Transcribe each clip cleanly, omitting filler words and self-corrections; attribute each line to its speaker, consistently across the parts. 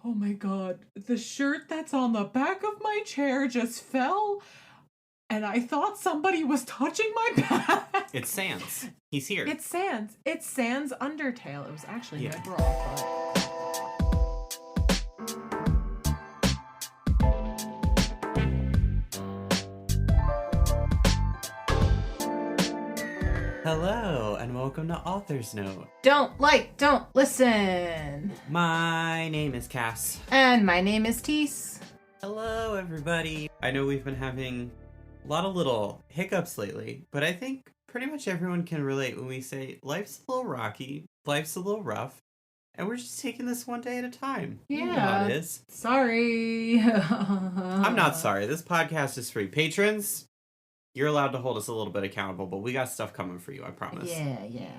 Speaker 1: oh my god, the shirt that's on the back of my chair just fell, and I thought somebody was touching my back.
Speaker 2: It's Sans. He's here.
Speaker 1: It's Sans. It's Sans Undertale. It was actually my bra, but...
Speaker 2: Hello, and welcome to Author's Note.
Speaker 1: Don't listen.
Speaker 2: My name is Cass.
Speaker 1: And my name is Teese.
Speaker 2: Hello, everybody. I know we've been having a lot of little hiccups lately, but I think pretty much everyone can relate when we say life's a little rocky, life's a little rough, and we're just taking this one day at a time.
Speaker 1: Yeah.
Speaker 2: You know how it is.
Speaker 1: Sorry.
Speaker 2: I'm not sorry. This podcast is free. Patrons, you're allowed to hold us a little bit accountable, but we got stuff coming for you, I promise.
Speaker 1: Yeah.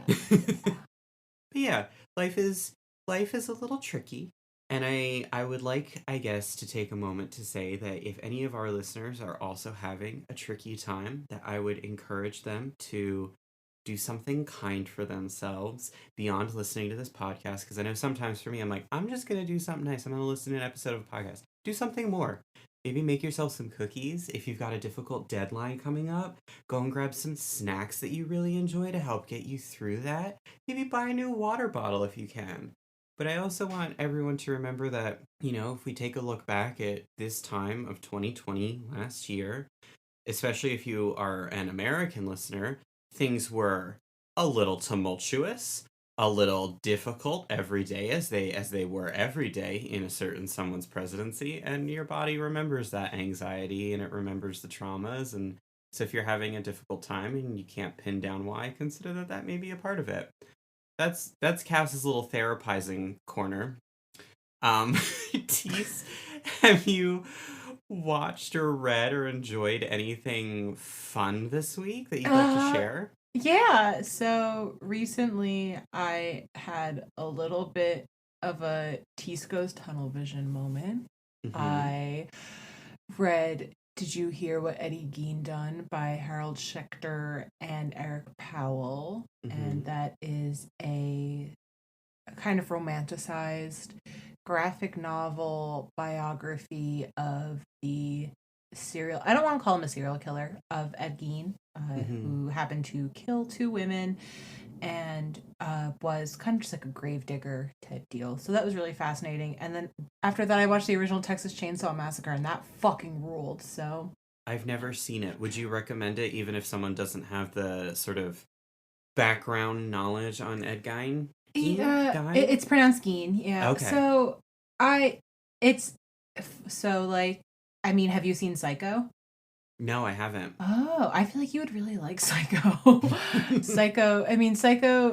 Speaker 2: But yeah, life is a little tricky. And I would like, I guess, to take a moment to say that if any of our listeners are also having a tricky time, that I would encourage them to do something kind for themselves beyond listening to this podcast. Because I know sometimes for me, I'm like, I'm just going to do something nice. I'm going to listen to an episode of a podcast. Do something more. Maybe make yourself some cookies. If you've got a difficult deadline coming up, go and grab some snacks that you really enjoy to help get you through that. Maybe buy a new water bottle if you can. But I also want everyone to remember that, you know, if we take a look back at this time of 2020 last year, especially if you are an American listener, things were a little tumultuous, a little difficult every day as they were every day in a certain someone's presidency, and your body remembers that anxiety and it remembers the traumas. And so if you're having a difficult time and you can't pin down why, consider that may be a part of it. That's Cass's little therapizing corner. Teese, have you watched or read or enjoyed anything fun this week that you'd like to share?
Speaker 1: Yeah, so recently I had a little bit of a Teese Goes Tunnel Vision moment.
Speaker 2: Mm-hmm.
Speaker 1: I read Did You Hear What Eddie Gein Done by Harold Schechter and Eric Powell.
Speaker 2: Mm-hmm.
Speaker 1: And that is a kind of romanticized graphic novel biography of the I don't want to call him a serial killer, of Ed Gein, who happened to kill 2 women and was kind of just like a gravedigger type deal. So that was really fascinating. And then after that, I watched the original Texas Chainsaw Massacre, and that fucking ruled. So
Speaker 2: I've never seen it. Would you recommend it, even if someone doesn't have the sort of background knowledge on Ed Gein?
Speaker 1: It's pronounced Gein. Yeah.
Speaker 2: Okay.
Speaker 1: Have you seen Psycho?
Speaker 2: No, I haven't.
Speaker 1: Oh, I feel like you would really like Psycho. Psycho,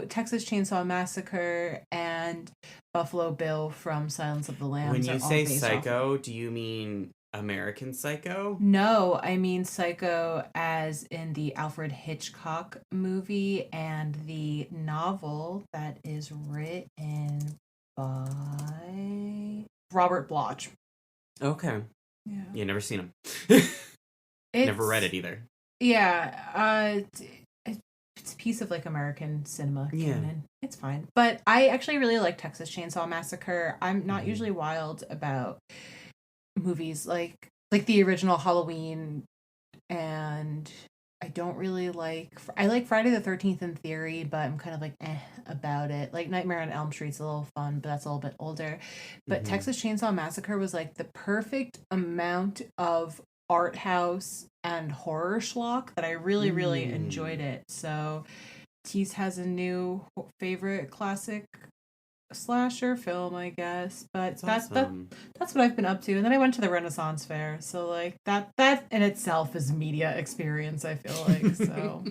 Speaker 1: Texas Chainsaw Massacre, and Buffalo Bill from Silence of the Lambs.
Speaker 2: When you say Psycho, do you mean American Psycho?
Speaker 1: No, I mean Psycho as in the Alfred Hitchcock movie and the novel that is written by Robert Bloch.
Speaker 2: Okay.
Speaker 1: Yeah,
Speaker 2: never seen him. Never read it either.
Speaker 1: Yeah, it's a piece of like American cinema canon. It's fine. But I actually really like Texas Chainsaw Massacre. I'm not usually wild about movies like the original Halloween, and I don't really I like Friday the 13th in theory, but I'm kind of like about it. Like Nightmare on Elm Street's a little fun, but that's a little bit older. But Texas Chainsaw Massacre was like the perfect amount of art house and horror schlock that I really, really enjoyed it. So Teese has a new favorite classic slasher film, I guess. But that's what I've been up to. And then I went to the Renaissance Fair. So like that in itself is media experience, I feel like. So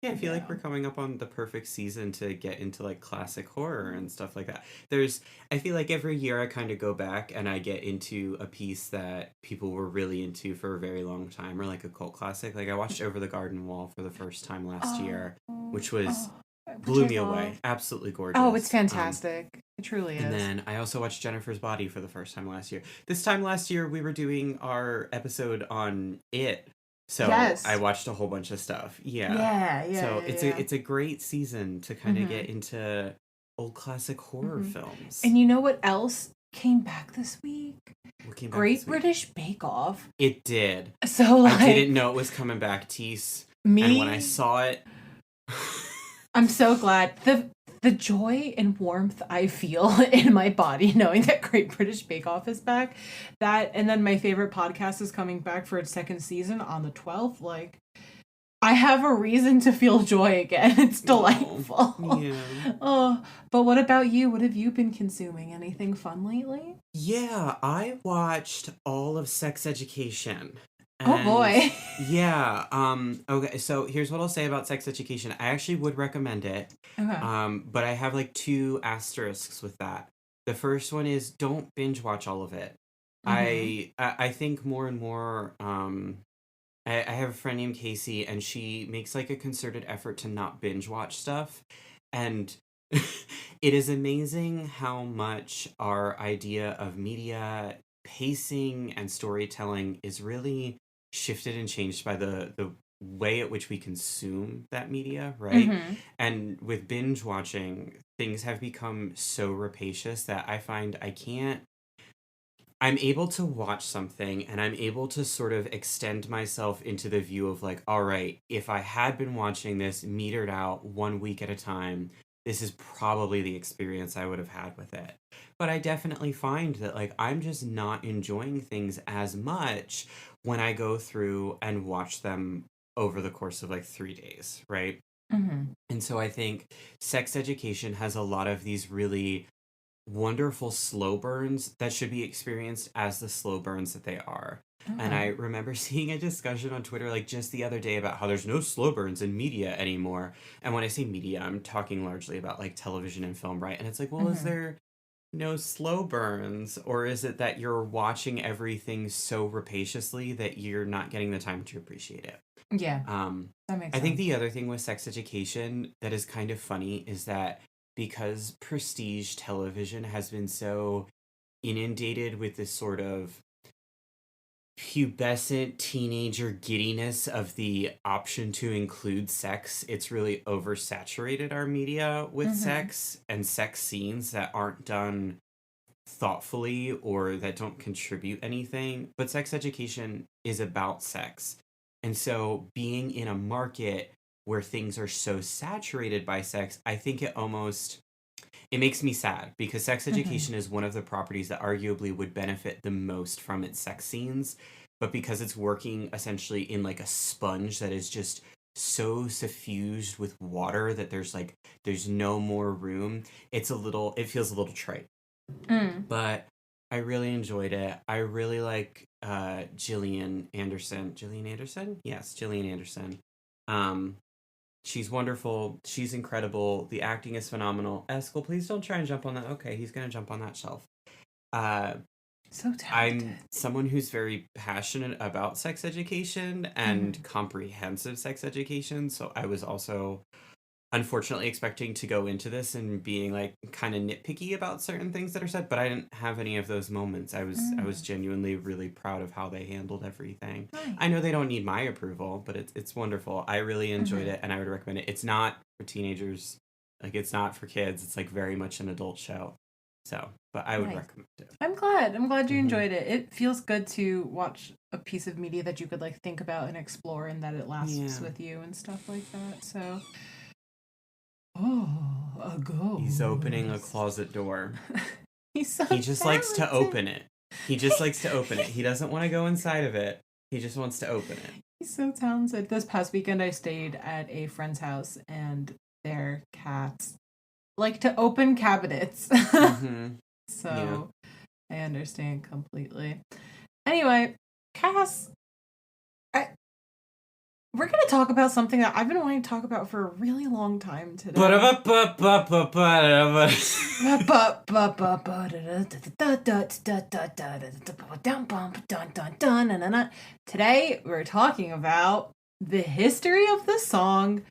Speaker 2: yeah, I feel like we're coming up on the perfect season to get into like classic horror and stuff like that. I feel like every year I kind of go back and I get into a piece that people were really into for a very long time, or like a cult classic. Like I watched Over the Garden Wall for the first time last year, which blew me away. Absolutely gorgeous.
Speaker 1: Oh, it's fantastic. It truly is.
Speaker 2: And then I also watched Jennifer's Body for the first time last year. This time last year, we were doing our episode on It. So yes. I watched a whole bunch of stuff. Yeah. So it's a great season to kind of get into old classic horror films.
Speaker 1: And you know what else came back this week. Great British Bake Off.
Speaker 2: It did.
Speaker 1: So like,
Speaker 2: I didn't know it was coming back, Teese. And when I saw it,
Speaker 1: I'm so glad. The joy and warmth I feel in my body knowing that Great British Bake Off is back. That, and then my favorite podcast is coming back for its second season on the 12th. Like, I have a reason to feel joy again. It's delightful.
Speaker 2: Yeah.
Speaker 1: But what about you? What have you been consuming? Anything fun lately?
Speaker 2: Yeah, I watched all of Sex Education.
Speaker 1: Oh boy.
Speaker 2: Yeah. Okay, so here's what I'll say about Sex Education. I actually would recommend it.
Speaker 1: Okay.
Speaker 2: But I have like 2 asterisks with that. The first one is don't binge watch all of it.
Speaker 1: Mm-hmm.
Speaker 2: I think more and more I have a friend named Casey, and she makes like a concerted effort to not binge watch stuff. And it is amazing how much our idea of media pacing and storytelling is really shifted and changed by the way at which we consume that media, right?
Speaker 1: Mm-hmm.
Speaker 2: And with binge watching, things have become so rapacious that I find I'm able to watch something and I'm able to sort of extend myself into the view of like, all right, if I had been watching this metered out 1 week at a time, this is probably the experience I would have had with it. But I definitely find that like I'm just not enjoying things as much when I go through and watch them over the course of like 3 days, right?
Speaker 1: Mm-hmm.
Speaker 2: And so I think Sex Education has a lot of these really wonderful slow burns that should be experienced as the slow burns that they are.
Speaker 1: Okay.
Speaker 2: And I remember seeing a discussion on Twitter like just the other day about how there's no slow burns in media anymore. And when I say media, I'm talking largely about like television and film, right? And it's like, well, is there no slow burns, or is it that you're watching everything so rapaciously that you're not getting the time to appreciate it?
Speaker 1: Yeah. That makes sense.
Speaker 2: I think the other thing with Sex Education that is kind of funny is that because prestige television has been so inundated with this sort of pubescent teenager giddiness of the option to include sex, it's really oversaturated our media with sex and sex scenes that aren't done thoughtfully or that don't contribute anything. But Sex Education is about sex. And so being in a market where things are so saturated by sex, I think it makes me sad because Sex Education is one of the properties that arguably would benefit the most from its sex scenes. But because it's working essentially in like a sponge that is just so suffused with water that there's no more room, it feels a little trite. But I really enjoyed it. I really like Gillian Anderson. Gillian Anderson? Yes, Gillian Anderson. She's wonderful. She's incredible. The acting is phenomenal. Eskel, please don't try and jump on that. Okay, he's going to jump on that shelf.
Speaker 1: So talented.
Speaker 2: I'm someone who's very passionate about sex education and comprehensive sex education. So I was also unfortunately expecting to go into this and being like kind of nitpicky about certain things that are said, but I didn't have any of those moments. I was genuinely really proud of how they handled everything.
Speaker 1: Nice.
Speaker 2: I know they don't need my approval, but it's wonderful. I really enjoyed it and I would recommend it. It's not for teenagers, like it's not for kids. It's like very much an adult show. So, but I would recommend it.
Speaker 1: I'm glad you enjoyed it. It feels good to watch a piece of media that you could like think about and explore and that it lasts with you and stuff like that. So a ghost.
Speaker 2: He's opening a closet door.
Speaker 1: He
Speaker 2: just likes to open it. He just likes to open it. He doesn't want to go inside of it. He just wants to open it.
Speaker 1: He's so talented. This past weekend I stayed at a friend's house and their cats like to open cabinets. So I understand completely. Anyway, Cass, we're going to talk about something that I've been wanting to talk about for a really long time today. Today, we're talking about the history of the song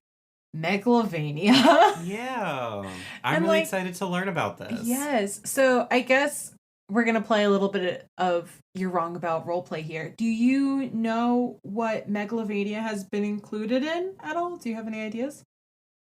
Speaker 1: Megalovania.
Speaker 2: Yeah. I'm really excited to learn about this.
Speaker 1: Yes. So I guess we're going to play a little bit of You're Wrong About roleplay here. Do you know what Megalovania has been included in at all? Do you have any ideas?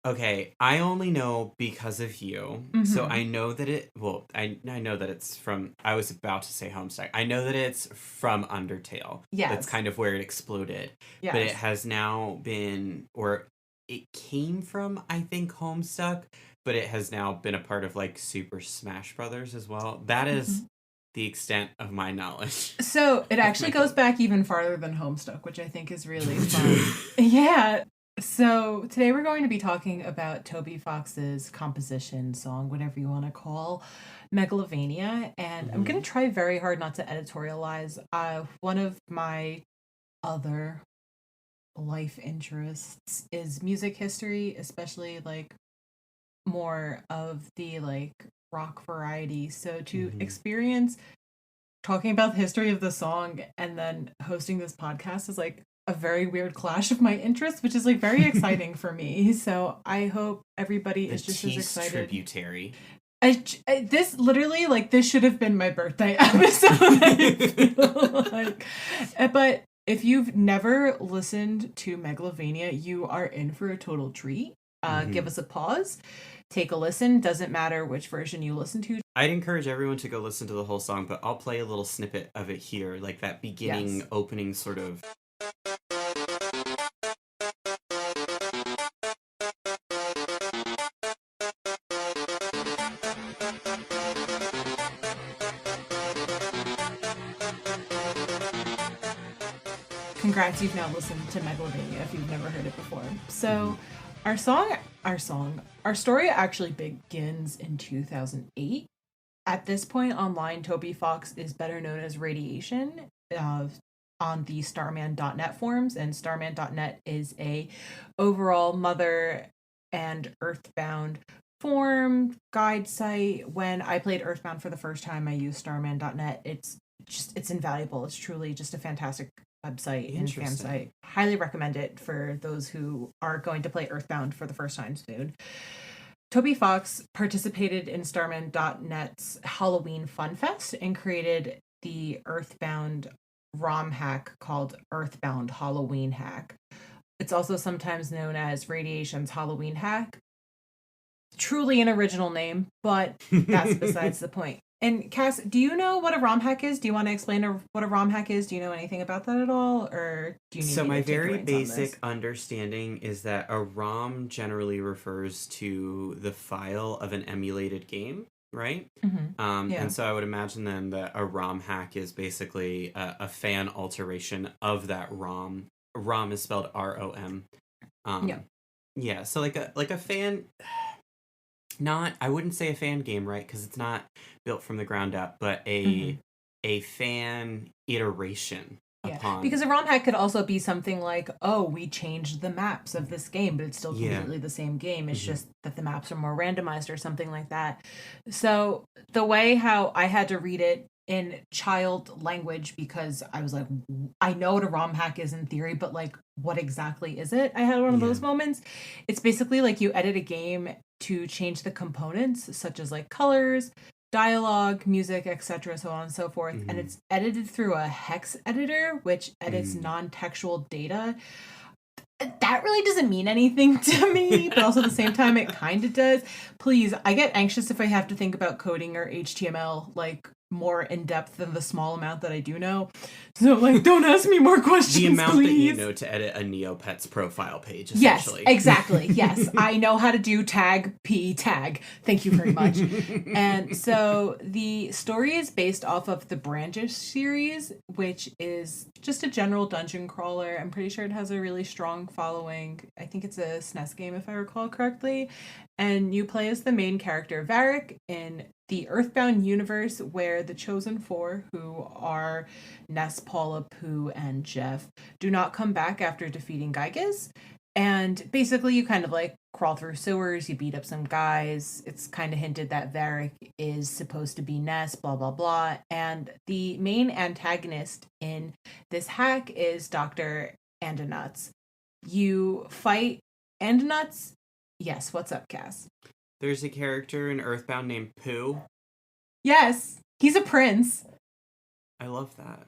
Speaker 2: Okay, I only know because of you. So I know that I know that it's from, I was about to say Homestuck. I know that it's from Undertale.
Speaker 1: Yes.
Speaker 2: That's kind of where it exploded.
Speaker 1: Yes.
Speaker 2: But it has now been, or it came from, I think, Homestuck, but it has now been a part of like Super Smash Brothers as well. That is the extent of my knowledge.
Speaker 1: So it actually goes back even farther than Homestuck, which I think is really fun. Yeah. So today we're going to be talking about Toby Fox's composition song, whatever you want to call Megalovania, and I'm going to try very hard not to editorialize. One of my other life interests is music history, especially like more of the like rock variety. So to experience talking about the history of the song and then hosting this podcast is like a very weird clash of my interests, which is like very exciting for me. So I hope everybody is just as excited.
Speaker 2: Tributary.
Speaker 1: This literally, like, this should have been my birthday episode. I feel like. But if you've never listened to Megalovania, you are in for a total treat. Give us a pause. Take a listen. Doesn't matter which version you listen to.
Speaker 2: I'd encourage everyone to go listen to the whole song, but I'll play a little snippet of it here, like that beginning, opening sort of.
Speaker 1: Congrats, you've now listened to Megalovania if you've never heard it before. So our story actually begins in 2008. At this point online, Toby Fox is better known as Radiation on the Starman.net forums, and Starman.net is a overall Mother and Earthbound forum guide site. When I played Earthbound for the first time, I used Starman.net. It's invaluable. It's truly just a fantastic website and fan site. Highly recommend it for those who are going to play Earthbound for the first time soon. Toby Fox participated in Starman.net's Halloween Fun Fest and created the Earthbound ROM hack called Earthbound Halloween Hack. It's also sometimes known as Radiation's Halloween Hack. Truly an original name, but that's besides the point. And Cass, do you know what a ROM hack is? Do you want to explain what a ROM hack is? Do you know anything about that at all, or do you need?
Speaker 2: So my very basic understanding is that a ROM generally refers to the file of an emulated game, right? And so I would imagine then that a ROM hack is basically a fan alteration of that ROM. ROM is spelled ROM. Yeah. So like a fan. I wouldn't say a fan game, right? Because it's not built from the ground up, but a fan iteration upon.
Speaker 1: Because a ROM hack could also be something like, oh, we changed the maps of this game, but it's still completely the same game. It's just that the maps are more randomized or something like that. So the way how I had to read it in child language, because I was like, I know what a ROM hack is in theory, but like, what exactly is it? I had one of those moments. It's basically like you edit a game to change the components, such as like colors, dialogue, music, etc., so on and so forth. And it's edited through a hex editor, which edits non-textual data. That really doesn't mean anything to me, but also at the same time, it kind of does. Please, I get anxious if I have to think about coding or HTML, like, more in depth than the small amount that I do know. So, like, don't ask me more questions,
Speaker 2: the amount
Speaker 1: please.
Speaker 2: That you know to edit a Neopets profile page, essentially.
Speaker 1: Yes, exactly. Yes, I know how to do tag p tag. Thank you very much. And so the story is based off of the Brandish series, which is just a general dungeon crawler. I'm pretty sure it has a really strong following. I think it's a SNES game, if I recall correctly. And you play as the main character, Varric, in the Earthbound universe, where the Chosen Four, who are Ness, Paula, Pooh, and Jeff, do not come back after defeating Gygas. And basically you kind of like crawl through sewers, you beat up some guys. It's kind of hinted that Varric is supposed to be Ness, blah, blah, blah. And the main antagonist in this hack is Dr. Andonuts. You fight Andonuts. Yes, what's up, Cass?
Speaker 2: There's a character in Earthbound named Pooh.
Speaker 1: Yes, he's a prince.
Speaker 2: I love that.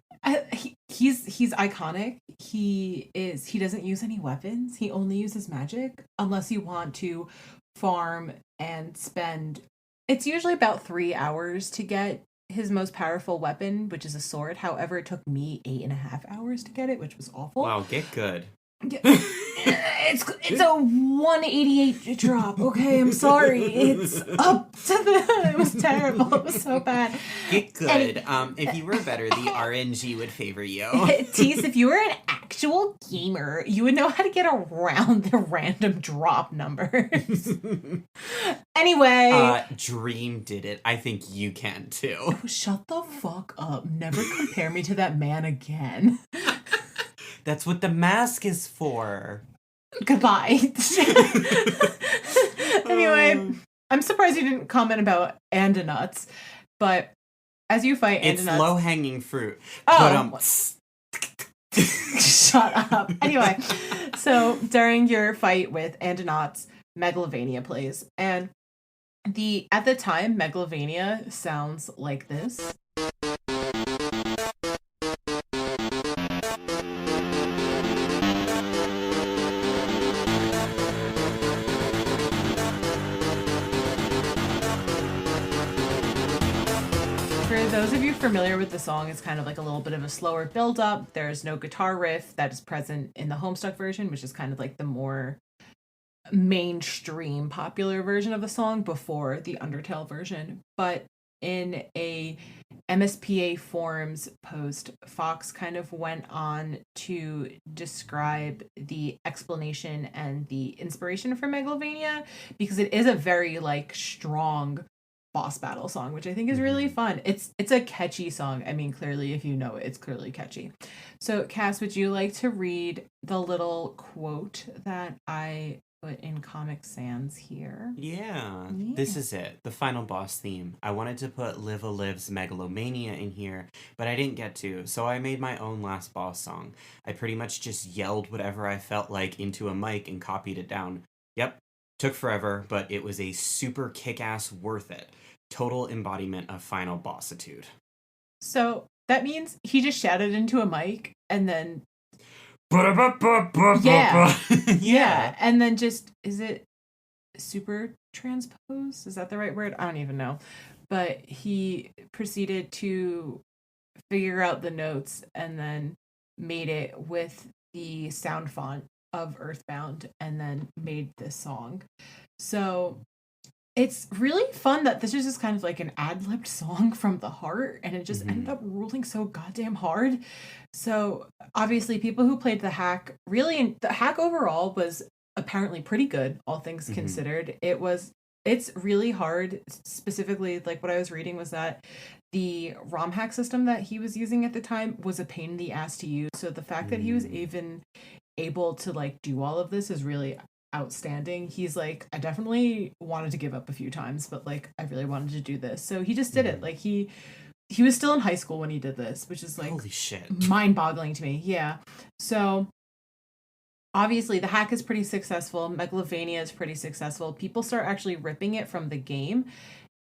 Speaker 1: He's iconic. He doesn't use any weapons. He only uses magic unless you want to farm and spend. It's usually about 3 hours to get his most powerful weapon, which is a sword. However, it took me 8.5 hours to get it, which was awful.
Speaker 2: Wow, get good.
Speaker 1: It's a 188 drop. Okay, I'm sorry. It's up to it was terrible. It was so bad.
Speaker 2: Get good. If you were better, the RNG would favor you.
Speaker 1: Teese, if you were an actual gamer, you would know how to get around the random drop numbers. Anyway.
Speaker 2: Dream did it. I think you can too.
Speaker 1: Oh, shut the fuck up. Never compare me to that man again.
Speaker 2: That's what the mask is for.
Speaker 1: Goodbye. Anyway, I'm surprised you didn't comment about Andanuts, but as you fight Andanuts...
Speaker 2: It's low-hanging fruit.
Speaker 1: Oh. Shut up. Anyway, so during your fight with Andanuts, Megalovania plays, and at the time, Megalovania sounds like this. For those of you familiar with the song, it's kind of like a little bit of a slower build-up. There's no guitar riff that is present in the Homestuck version, which is kind of like the more mainstream popular version of the song before the Undertale version. But in a MSPA forums post, Fox kind of went on to describe the explanation and the inspiration for Megalovania, because it is a very like strong boss battle song, which I think is really fun. It's a catchy song. I mean, clearly, if you know it, it's clearly catchy. So, Cass, would you like to read the little quote that I put in Comic Sans here?
Speaker 2: Yeah, this is it. The final boss theme. I wanted to put Live a Live's Megalomania in here, but I didn't get to, so I made my own last boss song. I pretty much just yelled whatever I felt like into a mic and copied it down. Yep, took forever, but it was a super kick-ass worth it. Total embodiment of final bossitude.
Speaker 1: So that means he just shouted into a mic and then yeah, and then just, is it super transpose? Is that the right word? I don't even know. But he proceeded to figure out the notes and then made it with the sound font of Earthbound and then made this song. So it's really fun that this is just kind of like an ad-libbed song from the heart, and it just ended up ruling so goddamn hard. So obviously people who played the hack, the hack overall was apparently pretty good, all things considered. It's really hard. Specifically, like what I was reading was that the Rom hack system that he was using at the time was a pain in the ass to use. So the fact that he was even able to like do all of this is really outstanding. He's like, I definitely wanted to give up a few times, but like I really wanted to do this. So he just did it. Like he was still in high school when he did this, which is like
Speaker 2: holy shit,
Speaker 1: mind-boggling to me. Yeah. So obviously the hack is pretty successful. Megalovania is pretty successful. People start actually ripping it from the game.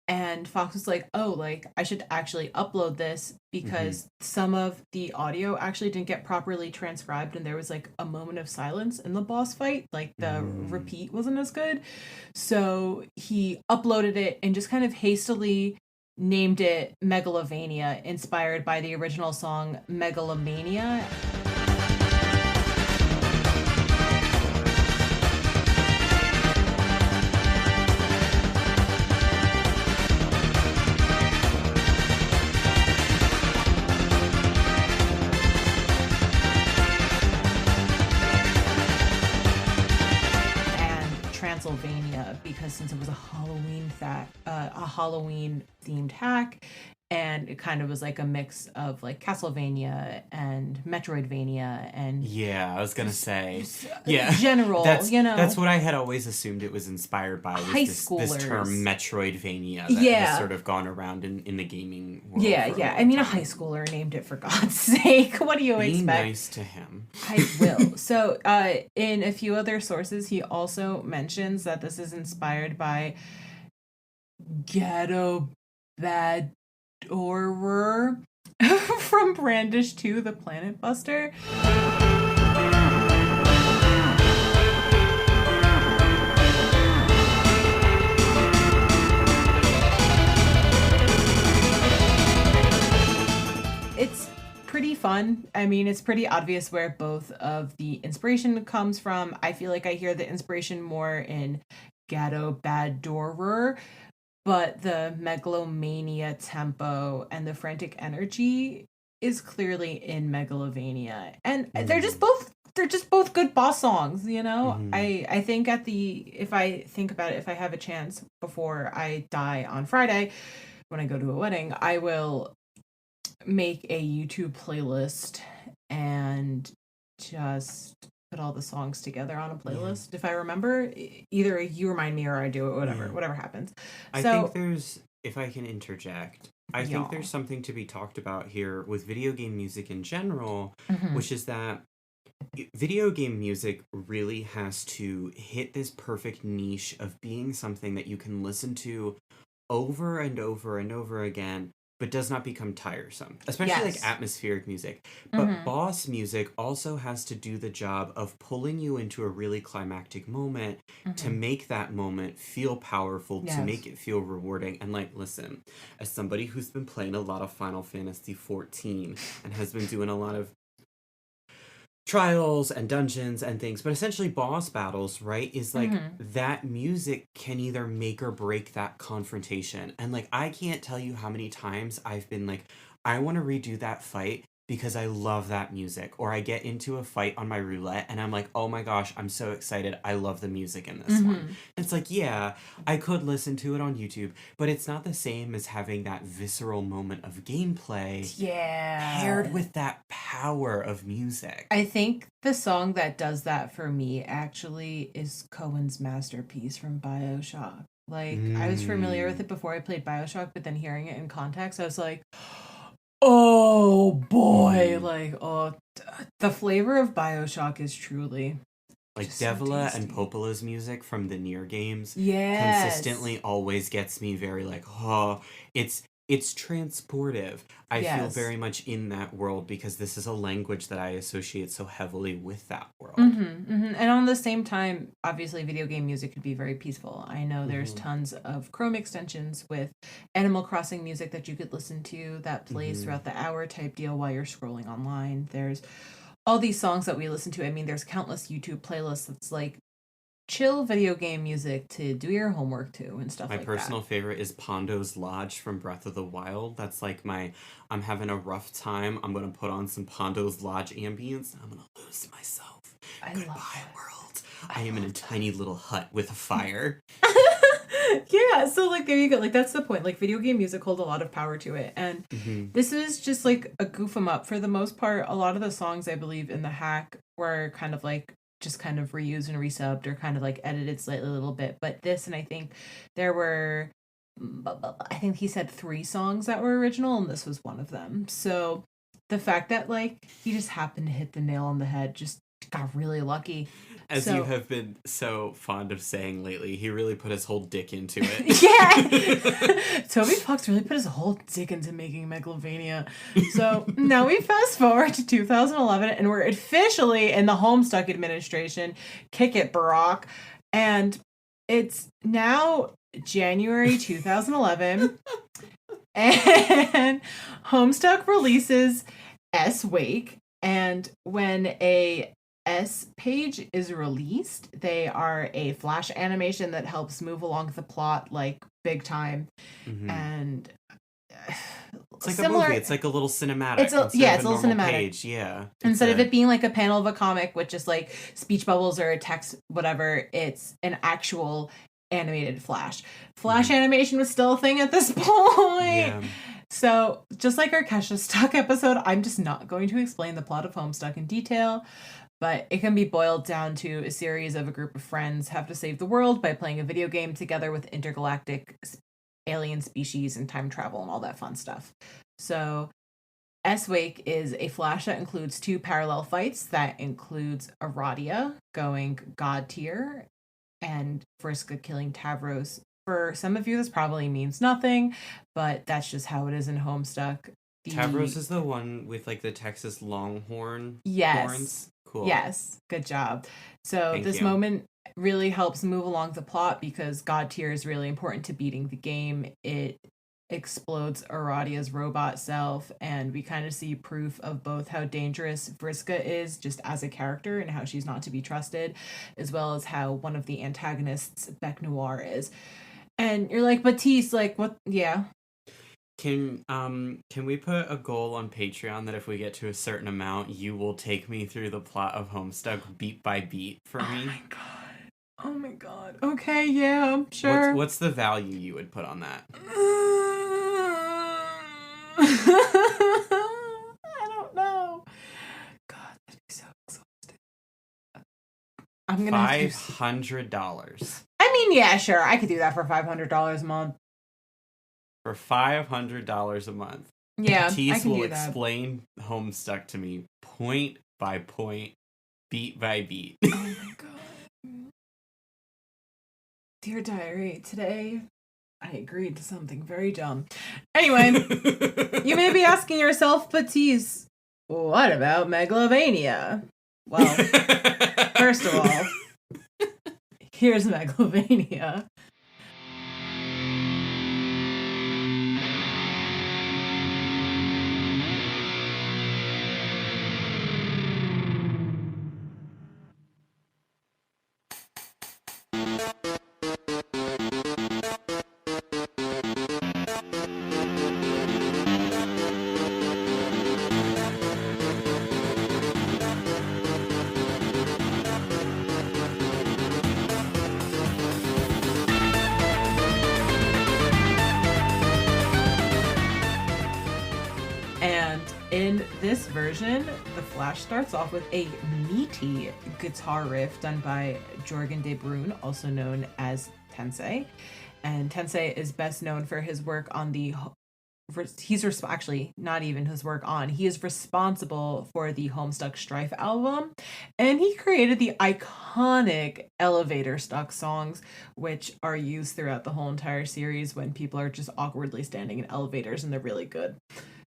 Speaker 1: And Fox was like, oh, like, I should actually upload this because some of the audio actually didn't get properly transcribed and there was, like, a moment of silence in the boss fight. Like, the repeat wasn't as good. So he uploaded it and just kind of hastily named it Megalovania, inspired by the original song Megalomania. Transylvania, because since it was a Halloween themed hack, and it kind of was like a mix of like Castlevania and Metroidvania and
Speaker 2: I was gonna say
Speaker 1: general,
Speaker 2: that's what I had always assumed it was inspired by, was this term Metroidvania that has sort of gone around in the gaming world.
Speaker 1: I mean, a high schooler named it, for God's sake. What do you expect?
Speaker 2: Be nice to him.
Speaker 1: I will. So in a few other sources he also mentions that this is inspired by Ghetto Bad Horror from Brandish 2, the Planet Buster. It's pretty fun. I mean, it's pretty obvious where both of the inspiration comes from. I feel like I hear the inspiration more in Gato Bad Doorer, but the megalomania tempo and the frantic energy is clearly in Megalovania. And they're just both good boss songs, you know? I think if I think about it, if I have a chance before I die on Friday when I go to a wedding, I will make a YouTube playlist and just put all the songs together on a playlist. If I remember, either you remind me or I do it, whatever happens.
Speaker 2: I think there's, if I can interject, I think there's something to be talked about here with video game music in general, which is that video game music really has to hit this perfect niche of being something that you can listen to over and over and over again, but does not become tiresome, especially like atmospheric music. But boss music also has to do the job of pulling you into a really climactic moment to make that moment feel powerful, to make it feel rewarding. And like, listen, as somebody who's been playing a lot of Final Fantasy XIV and has been doing a lot of trials and dungeons and things, but essentially boss battles, right, is like that music can either make or break that confrontation. And like, I can't tell you how many times I've been like, I want to redo that fight because I love that music. Or I get into a fight on my roulette and I'm like, oh my gosh, I'm so excited. I love the music in this one. It's like, yeah, I could listen to it on YouTube, but it's not the same as having that visceral moment of gameplay paired with that power of music.
Speaker 1: I think the song that does that for me actually is Cohen's Masterpiece from BioShock. Like, I was familiar with it before I played BioShock, but then hearing it in context, I was like, oh boy, like, the flavor of BioShock is truly
Speaker 2: like Devila and Popola's music from the Nier games consistently always gets me very like, it's transportive. I feel very much in that world because this is a language that I associate so heavily with that world.
Speaker 1: And on the same time, obviously video game music could be very peaceful. I know there's tons of Chrome extensions with Animal Crossing music that you could listen to that plays throughout the hour type deal while you're scrolling online. There's all these songs that we listen to. I mean, there's countless YouTube playlists that's like chill video game music to do your homework to and stuff like that.
Speaker 2: My personal favorite is Pondo's Lodge from Breath of the Wild. That's like I'm having a rough time. I'm going to put on some Pondo's Lodge ambience. I'm going to lose myself. Goodbye, world. I am in a tiny little hut with a fire.
Speaker 1: Yeah, so like there you go. Like that's the point. Like video game music holds a lot of power to it. And this is just like a goof 'em up. For the most part, a lot of the songs I believe in the hack were kind of like just kind of reused and resubbed or kind of like edited slightly a little bit. But this, and I think there were, I think he said 3 songs that were original, and this was one of them. So the fact that like he just happened to hit the nail on the head just got really lucky.
Speaker 2: As you have been so fond of saying lately, he really put his whole dick into it.
Speaker 1: Yeah! Toby Fox really put his whole dick into making Megalovania. So now we fast forward to 2011 and we're officially in the Homestuck administration. Kick it, Barack. And it's now January 2011 and Homestuck releases S-Wake. And when a S page is released, they are a flash animation that helps move along the plot like big time. And
Speaker 2: it's like a movie. It's like a little cinematic.
Speaker 1: It's a little cinematic
Speaker 2: page. Yeah.
Speaker 1: Instead of it being like a panel of a comic with just like speech bubbles or a text, whatever, it's an actual animated flash. Flash animation was still a thing at this point. Yeah. So, just like our Kesha Stuck episode, I'm just not going to explain the plot of Homestuck in detail, but it can be boiled down to a series of a group of friends have to save the world by playing a video game together with intergalactic alien species and time travel and all that fun stuff. So, S-Wake is a flash that includes 2 parallel fights. That includes Aradia going god tier and Vriska killing Tavros. For some of you, this probably means nothing, but that's just how it is in Homestuck.
Speaker 2: Tavros is the one with like the Texas Longhorn
Speaker 1: Yes.
Speaker 2: horns. Cool.
Speaker 1: Yes. Good job. So
Speaker 2: Thank
Speaker 1: this
Speaker 2: you.
Speaker 1: moment really helps move along the plot because God tier is really important to beating the game. It explodes Aradia's robot self, and we kind of see proof of both how dangerous Vriska is just as a character and how she's not to be trusted, as well as how one of the antagonists, Bec Noir, is. And you're like, but Teese, like, what? Yeah.
Speaker 2: Can we put a goal on Patreon that if we get to a certain amount, you will take me through the plot of Homestuck beat by beat for me?
Speaker 1: Oh my god. Oh my god. Okay, yeah, sure.
Speaker 2: What's the value you would put on that?
Speaker 1: I don't know. God, that'd be so exhausting. I'm gonna have to
Speaker 2: $500.
Speaker 1: I mean, yeah, sure. I could do that for $500 a month.
Speaker 2: For $500 a month.
Speaker 1: Yeah,
Speaker 2: Teese
Speaker 1: I can
Speaker 2: will
Speaker 1: do that.
Speaker 2: explain Homestuck to me point by point, beat by beat.
Speaker 1: Oh my god. Dear Diary, today I agreed to something very dumb. Anyway, you may be asking yourself, but Teese, what about Megalovania? Well, first of all, here's Megalovania. And in this version, the Flash starts off with a meaty guitar riff done by Jorgen de Bruyn, also known as Teese. And Teese is best known for his work on the... actually, not even his work on. He is responsible for the Homestuck Strife album. And he created the iconic elevator stuck songs, which are used throughout the whole entire series when people are just awkwardly standing in elevators, and they're really good.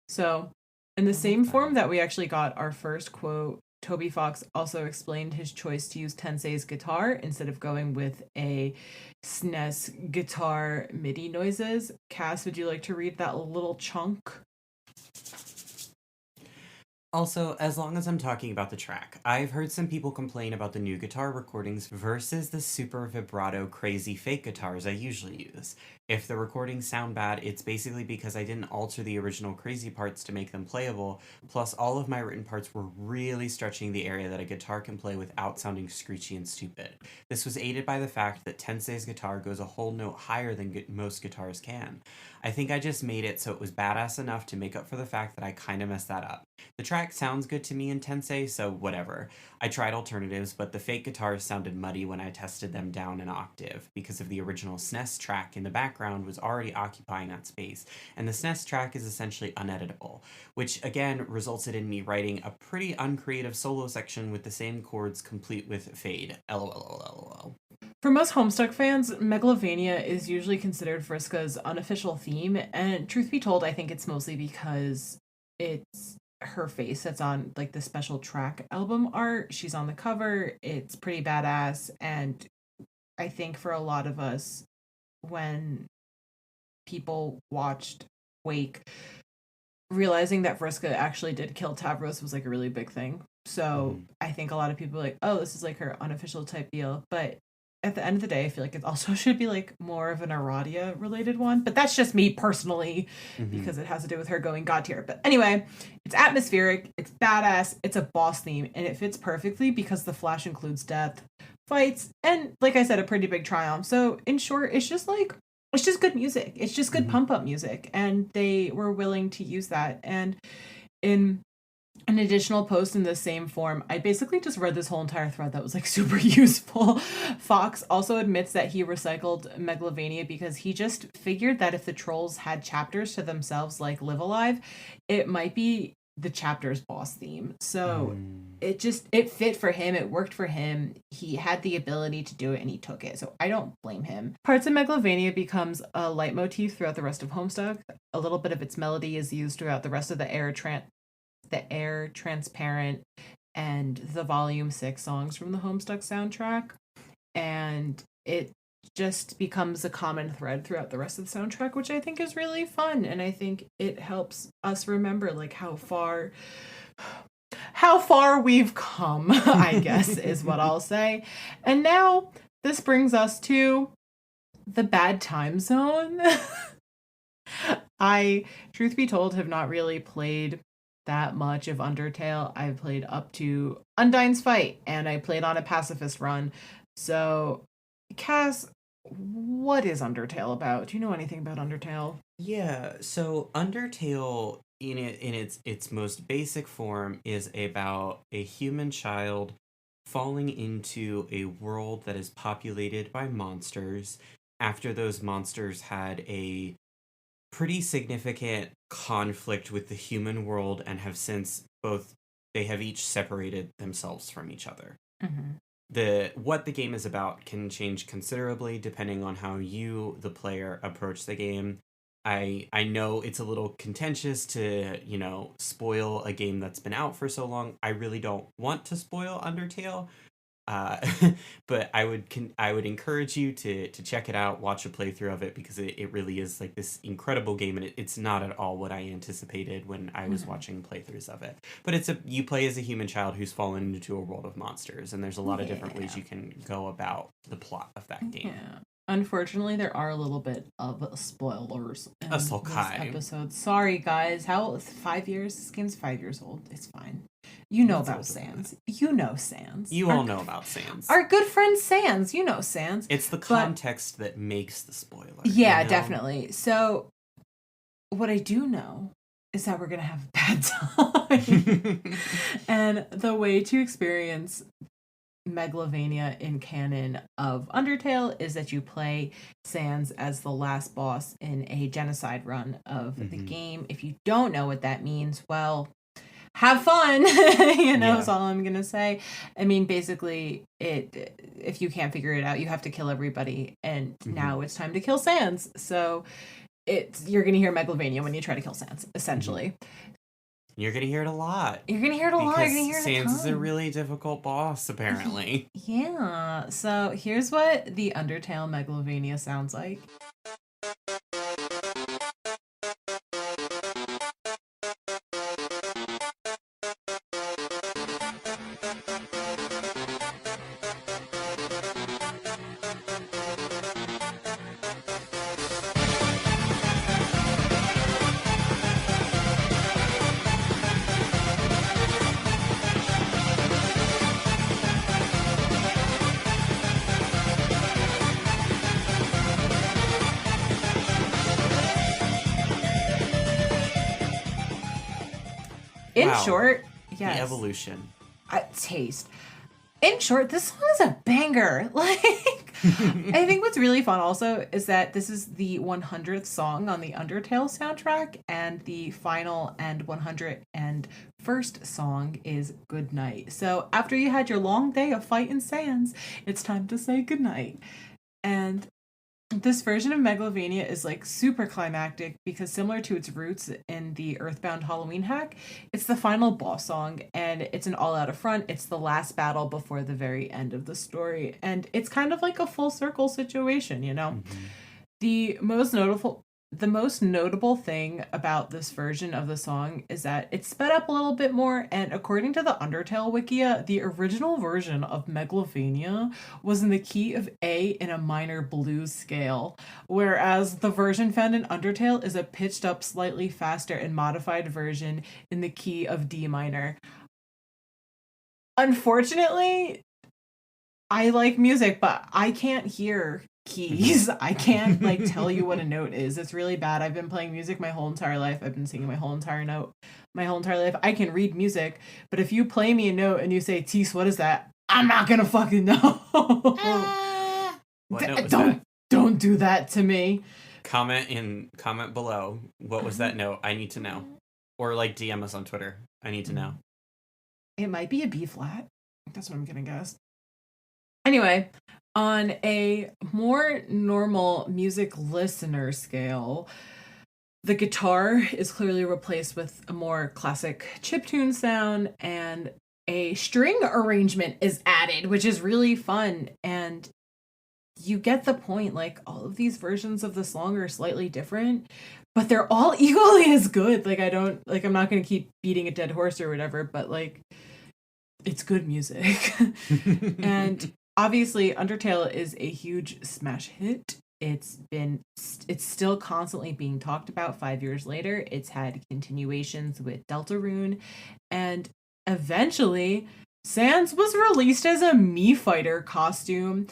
Speaker 1: So, in the same form that we actually got our first quote, Toby Fox also explained his choice to use Tense's guitar instead of going with a SNES guitar MIDI noises. Cass, would you like to read that little chunk?
Speaker 2: Also, as long as I'm talking about the track, I've heard some people complain about the new guitar recordings versus the super vibrato crazy fake guitars I usually use. If the recordings sound bad, it's basically because I didn't alter the original crazy parts to make them playable, plus all of my written parts were really stretching the area that a guitar can play without sounding screechy and stupid. This was aided by the fact that Tense's guitar goes a whole note higher than most guitars can. I think I just made it so it was badass enough to make up for the fact that I kinda messed that up. The track sounds good to me in Teese, so whatever. I tried alternatives, but the fake guitars sounded muddy when I tested them down an octave, because of the original SNES track in the background was already occupying that space, and the SNES track is essentially uneditable, which again resulted in me writing a pretty uncreative solo section with the same chords complete with fade. LOL.
Speaker 1: For most Homestuck fans, Megalovania is usually considered Vriska's unofficial theme, and truth be told, I think it's mostly because it's her face that's on like the special track album art. She's on the cover. It's pretty badass, and I think for a lot of us, when people watched Wake, realizing that Vriska actually did kill Tavros was like a really big thing. So I think a lot of people are like, oh, this is like her unofficial type deal, but at the end of the day, I feel like it also should be like more of an Aradia related one, but that's just me personally because it has to do with her going god tier. But anyway, it's atmospheric, it's badass, it's a boss theme, and it fits perfectly because the Flash includes death, fights, and like I said, a pretty big triumph. So in short, it's just good music. It's just good pump up music, and they were willing to use that. And in an additional post in the same form, I basically just read this whole entire thread that was like super useful. Fox also admits that he recycled Megalovania because he just figured that if the trolls had chapters to themselves like Live Alive, it might be the chapter's boss theme. So it fit for him. It worked for him. He had the ability to do it and he took it. So I don't blame him. Parts of Megalovania becomes a leitmotif throughout the rest of Homestuck. A little bit of its melody is used throughout the rest of the Air Transparent and the Volume 6 songs from the Homestuck soundtrack. And it just becomes a common thread throughout the rest of the soundtrack, which I think is really fun. And I think it helps us remember like how far we've come, I guess is what I'll say. And now this brings us to the bad time zone. I, truth be told, have not really played that much of Undertale. I've played up to Undyne's Fight, and I played on a pacifist run. So, Cass, what is Undertale about? Do you know anything about Undertale?
Speaker 2: Yeah, so Undertale in its most basic form is about a human child falling into a world that is populated by monsters after those monsters had a pretty significant conflict with the human world and have since they have each separated themselves from each other. What the game is about can change considerably depending on how you, the player, approach the game. I know it's a little contentious to, spoil a game that's been out for so long. I really don't want to spoil Undertale. But I would encourage you to check it out, watch a playthrough of it, because it really is like this incredible game, and it's not at all what I anticipated when I was watching playthroughs of it. But you play as a human child who's fallen into a world of monsters, and there's a lot of different ways you can go about the plot of that game.
Speaker 1: Yeah. Unfortunately, there are a little bit of spoilers in this episode. Sorry, guys. How 5 years? This game's 5 years old. It's fine. You know about Sans. You know Sans.
Speaker 2: You all know about Sans.
Speaker 1: Our good friend Sans. You know Sans.
Speaker 2: It's the context that makes the spoiler.
Speaker 1: Yeah, definitely. So, what I do know is that we're going to have a bad time. And the way to experience Megalovania in canon of Undertale is that you play Sans as the last boss in a genocide run of the game. If you don't know what that means, well, have fun, is all I'm gonna say. I mean, basically, if you can't figure it out, you have to kill everybody, and now it's time to kill Sans. So you're gonna hear Megalovania when you try to kill Sans, essentially.
Speaker 2: You're going to hear it a lot.
Speaker 1: You're going to hear it a lot. You're going to hear it a ton.
Speaker 2: Sans is a really difficult boss, apparently.
Speaker 1: Yeah. So here's what the Undertale Megalovania sounds like. In short, yes.
Speaker 2: The evolution.
Speaker 1: Taste. In short, this song is a banger. I think what's really fun also is that this is the 100th song on the Undertale soundtrack, and the final and 101st song is Goodnight. So after you had your long day of fighting Sans, it's time to say goodnight. And this version of Megalovania is super climactic because, similar to its roots in the Earthbound Halloween hack, it's the final boss song, and it's an all-out affront. It's the last battle before the very end of the story, and it's kind of like a full circle situation, The most notable thing about this version of the song is that it's sped up a little bit more, and according to the Undertale Wikia, the original version of Megalovania was in the key of A in a minor blues scale, whereas the version found in Undertale is a pitched up slightly faster and modified version in the key of D minor. Unfortunately, I like music, but I can't hear keys. I can't tell you what a note is. It's really bad. I've been playing music my whole entire life. I've been singing my whole entire life. I can read music, but if you play me a note and you say, Teese, what is that? I'm not gonna fucking know.
Speaker 2: What note was that?
Speaker 1: Don't do that to me.
Speaker 2: Comment below. What was that note? I need to know. Or like DM us on Twitter. I need to know.
Speaker 1: It might be a B flat. That's what I'm gonna guess. Anyway, on a more normal music listener scale, the guitar is clearly replaced with a more classic chiptune sound, and a string arrangement is added, which is really fun. And you get the point. Like, all of these versions of the song are slightly different, but they're all equally as good. Like, I'm not going to keep beating a dead horse or whatever, but like, it's good music. And obviously, Undertale is a huge smash hit. It's still constantly being talked about 5 years later. It's had continuations with Deltarune, and eventually Sans was released as a Mii Fighter costume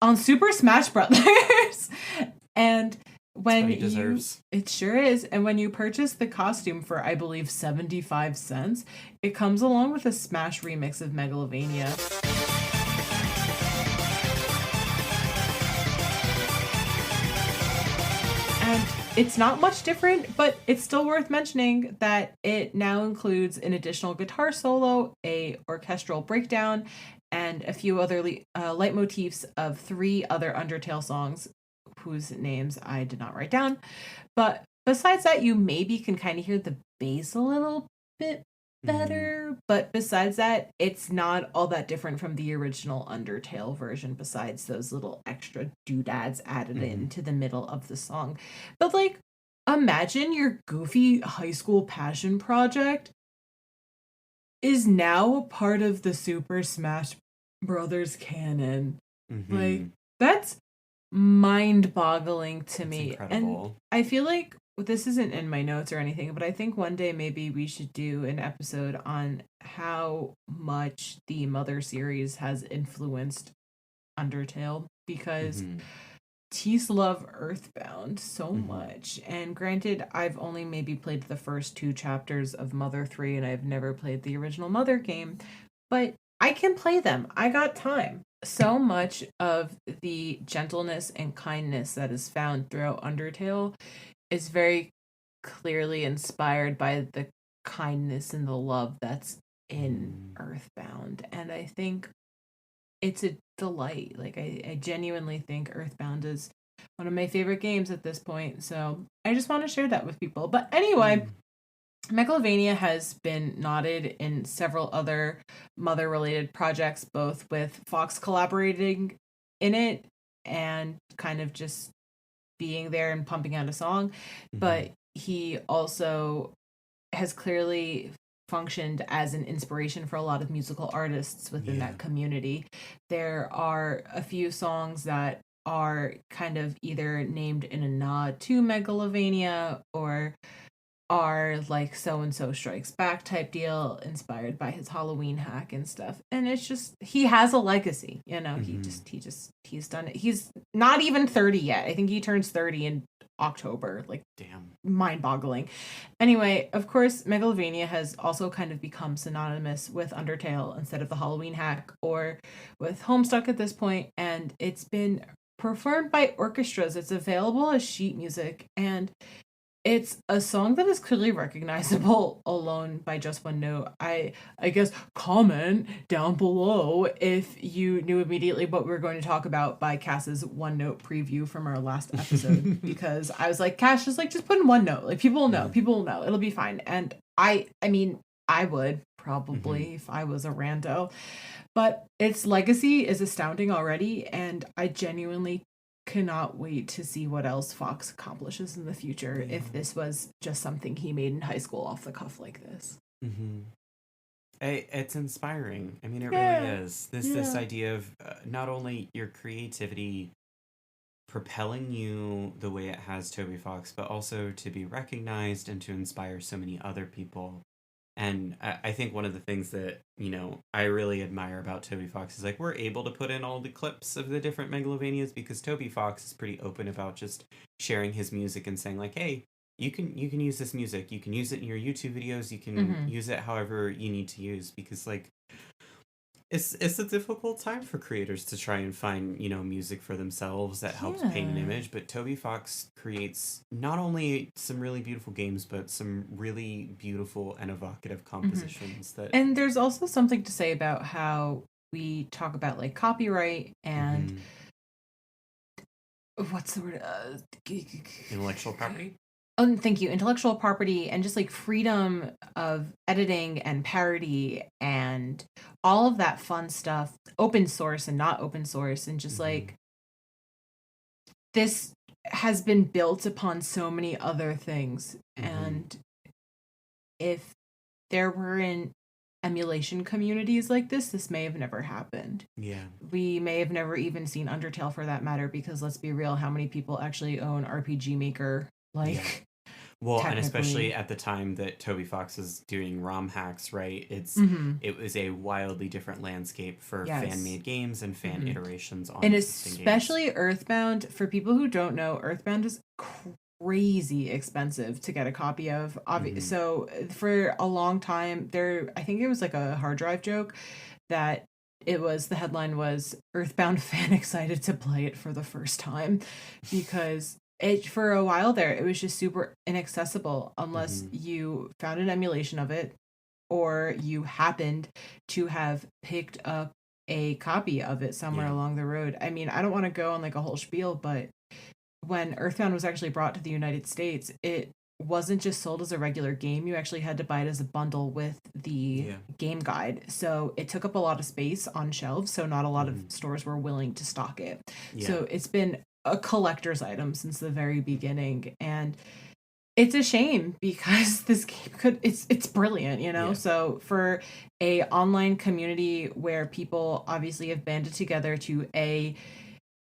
Speaker 1: on Super Smash Brothers. And when
Speaker 2: he deserves.
Speaker 1: It sure is. And when you purchase the costume for, I believe, 75 cents, it comes along with a Smash remix of Megalovania. And it's not much different, but it's still worth mentioning that it now includes an additional guitar solo, a orchestral breakdown, and a few other leitmotifs of 3 other Undertale songs, whose names I did not write down. But besides that, you maybe can kind of hear the bass a little bit better. But besides that, it's not all that different from the original Undertale version, besides those little extra doodads added into the middle of the song. But like, imagine your goofy high school passion project is now a part of the Super Smash Brothers canon. Like, that's mind-boggling to me.
Speaker 2: Incredible.
Speaker 1: And I feel like this isn't in my notes or anything, but I think one day maybe we should do an episode on how much the Mother series has influenced Undertale, because Teese love Earthbound so much. And granted, I've only maybe played the first 2 chapters of Mother 3, and I've never played the original Mother game, but I can play them. I got time. So much of the gentleness and kindness that is found throughout Undertale is very clearly inspired by the kindness and the love that's in Earthbound. And I think it's a delight. Like, I genuinely think Earthbound is one of my favorite games at this point. So I just want to share that with people. But anyway, Megalovania has been nodded in several other Mother-related projects, both with Fox collaborating in it and kind of just being there and pumping out a song. But he also has clearly functioned as an inspiration for a lot of musical artists within that community. There are a few songs that are kind of either named in a nod to Megalovania or are like So and So Strikes Back type deal, inspired by his Halloween hack and stuff. And it's just, he has a legacy, you know. He's done it. He's not even 30 yet. I think he turns 30 in October. Like, damn, mind-boggling. Anyway, of course, Megalovania has also kind of become synonymous with Undertale instead of the Halloween hack, or with Homestuck at this point, and it's been performed by orchestras. It's available as sheet music, and it's a song that is clearly recognizable alone by just one note. I guess comment down below if you knew immediately what we were going to talk about by Cass's one note preview from our last episode. Because I was like, Cass, just put in one note. Like, people will know. It'll be fine. And I mean, I would probably if I was a rando. But its legacy is astounding already, and I genuinely cannot wait to see what else Fox accomplishes in the future if this was just something he made in high school off the cuff like this.
Speaker 2: It's inspiring. I mean, it really is. This idea of not only your creativity propelling you the way it has Toby Fox, but also to be recognized and to inspire so many other people. And I think one of the things that, you know, I really admire about Toby Fox is, like, we're able to put in all the clips of the different Megalovanias because Toby Fox is pretty open about just sharing his music and saying, like, hey, you can use this music. You can use it in your YouTube videos. You can use it however you need to use, because, like, It's a difficult time for creators to try and find, music for themselves that helps paint an image, but Toby Fox creates not only some really beautiful games, but some really beautiful and evocative compositions that
Speaker 1: And there's also something to say about how we talk about like copyright and what's the word?
Speaker 2: Intellectual property.
Speaker 1: Oh, thank you. Intellectual property and just like freedom of editing and parody and all of that fun stuff, open source and not open source, and just like this has been built upon so many other things. And if there weren't emulation communities like this may have never happened.
Speaker 2: Yeah.
Speaker 1: We may have never even seen Undertale for that matter, because let's be real, how many people actually own RPG Maker? Like,
Speaker 2: well, and especially at the time that Toby Fox was doing ROM hacks, right? It was a wildly different landscape for fan-made games and fan iterations on
Speaker 1: and especially games. Earthbound. For people who don't know, Earthbound is crazy expensive to get a copy of. So for a long time, I think it was like a hard drive joke that the headline was Earthbound fan excited to play it for the first time, because for a while there, it was just super inaccessible unless you found an emulation of it or you happened to have picked up a copy of it somewhere along the road. I mean, I don't want to go on like a whole spiel, but when Earthbound was actually brought to the United States, it wasn't just sold as a regular game. You actually had to buy it as a bundle with the game guide. So it took up a lot of space on shelves, so not a lot of stores were willing to stock it. So it's been a collector's item since the very beginning, and it's a shame because this game it's brilliant, So for a online community where people obviously have banded together to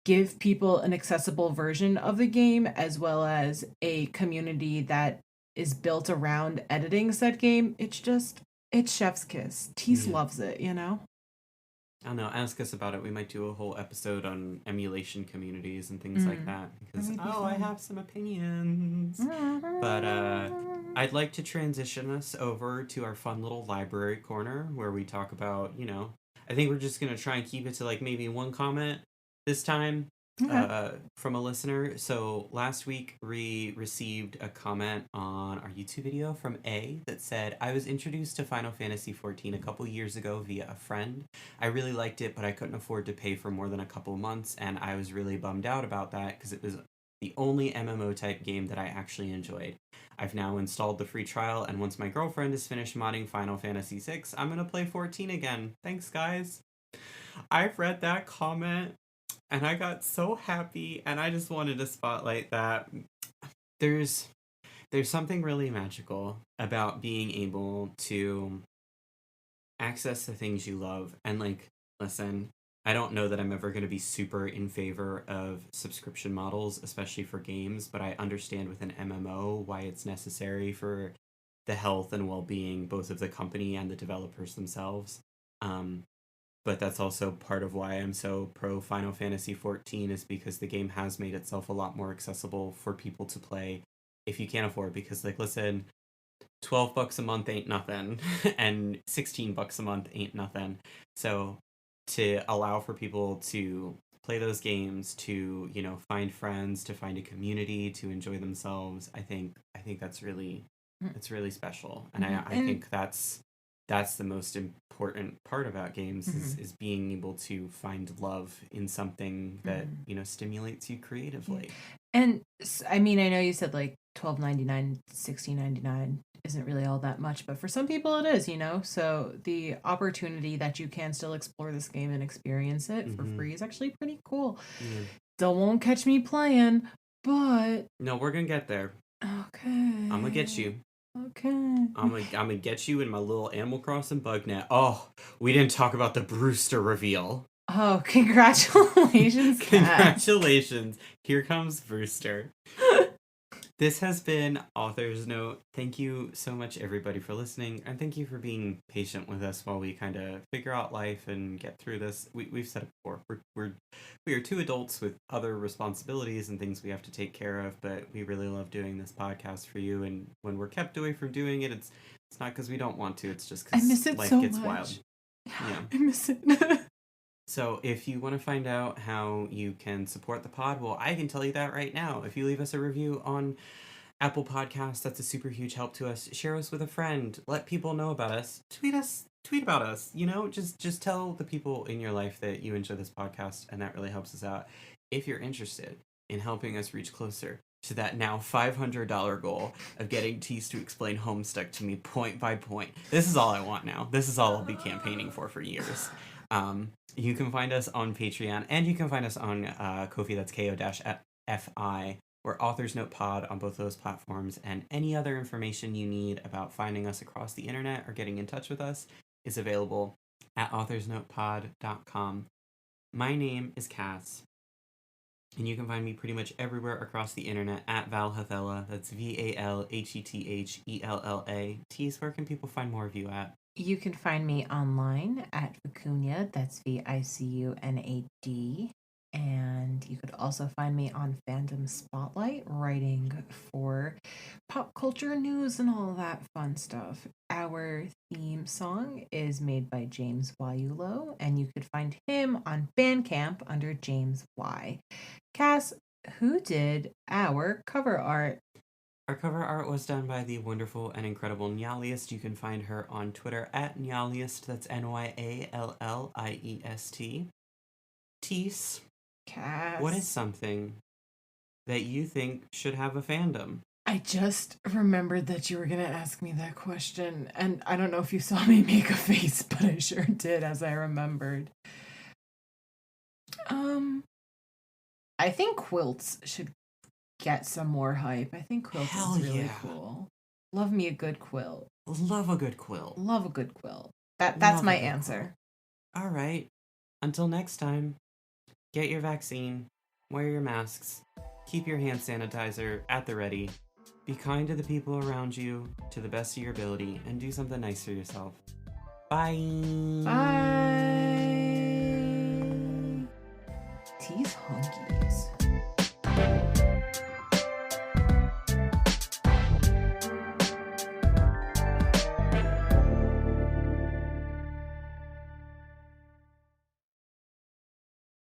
Speaker 1: give people an accessible version of the game, as well as a community that is built around editing said game, it's chef's kiss. Teese loves it,
Speaker 2: I don't know, ask us about it. We might do a whole episode on emulation communities and things like that, because I have some opinions. But I'd like to transition us over to our fun little library corner where we talk about, I think we're just going to try and keep it to like maybe one comment this time from a listener. So last week we received a comment on our YouTube video from A that said, I was introduced to Final Fantasy XIV a couple years ago via a friend. I really liked it, but I couldn't afford to pay for more than a couple months, and I was really bummed out about that because it was the only MMO type game that I actually enjoyed. I've now installed the free trial, and once my girlfriend is finished modding Final Fantasy VI, I'm going to play 14 again. Thanks, guys. I've read that comment and I got so happy, and I just wanted to spotlight that there's something really magical about being able to access the things you love. And like, listen, I don't know that I'm ever going to be super in favor of subscription models, especially for games, but I understand with an MMO why it's necessary for the health and well-being both of the company and the developers themselves. But that's also part of why I'm so pro Final Fantasy XIV, is because the game has made itself a lot more accessible for people to play if you can't afford. Because, like, listen, $12 a month ain't nothing, and $16 a month ain't nothing. So to allow for people to play those games, to find friends, to find a community, to enjoy themselves, I think that's really special, and I think that's the most important part about games is being able to find love in something that stimulates you creatively.
Speaker 1: And I mean, I know you said like $12.99, $16.99 isn't really all that much, but for some people it is, so the opportunity that you can still explore this game and experience it for free is actually pretty cool. Still won't catch me playing, but
Speaker 2: no, we're gonna get there.
Speaker 1: Okay,
Speaker 2: I'm gonna get you.
Speaker 1: Okay.
Speaker 2: I'm gonna get you in my little Animal Crossing bug net. Oh, we didn't talk about the Brewster reveal.
Speaker 1: Oh, congratulations.
Speaker 2: Congratulations. Here comes Brewster. This has been Author's Note. Thank you so much, everybody, for listening, and thank you for being patient with us while we kind of figure out life and get through this. We've said it before. We are two adults with other responsibilities and things we have to take care of, but we really love doing this podcast for you. And when we're kept away from doing it, it's not because we don't want to. It's just because life gets wild. Yeah.
Speaker 1: I miss it.
Speaker 2: So if you want to find out how you can support the pod, well, I can tell you that right now. If you leave us a review on Apple Podcasts, that's a super huge help to us. Share us with a friend. Let people know about us. Tweet about us. You know, just tell the people in your life that you enjoy this podcast, and that really helps us out. If you're interested in helping us reach closer to that now $500 goal of getting Teese to explain Homestuck to me point by point, this is all I want now. This is all I'll be campaigning for years. You can find us on Patreon, and you can find us on Ko-fi, that's ko-fi, we're Authors Note Pod on both those platforms, and any other information you need about finding us across the internet or getting in touch with us is available at authorsnotepod.com. My name is Cass, and you can find me pretty much everywhere across the internet at Valhethella. That's VALHETHELLA. Teese, where can people find more of you at?
Speaker 1: You can find me online at Vicunad, that's VICUNAD. And you could also find me on Fandom Spotlight, writing for pop culture news and all that fun stuff. Our theme song is made by James Yaiullo, and you could find him on Bandcamp under James Y. Cass, who did our cover art?
Speaker 2: Our cover art was done by the wonderful and incredible Nyaliest. You can find her on Twitter at Nyaliest, that's NYALLIEST. Teese,
Speaker 1: Cass.
Speaker 2: what is something that you think should have a fandom?
Speaker 1: I just remembered that you were going to ask me that question, and I don't know if you saw me make a face, but I sure did as I remembered. I think quilts should get some more hype. I think quilts is really cool. Love me a good quilt.
Speaker 2: Love a good quilt.
Speaker 1: Love a good quilt. That's my answer.
Speaker 2: All right. Until next time, get your vaccine, wear your masks, keep your hand sanitizer at the ready, be kind to the people around you to the best of your ability, and do something nice for yourself. Bye.
Speaker 1: Bye. Teese hunkies.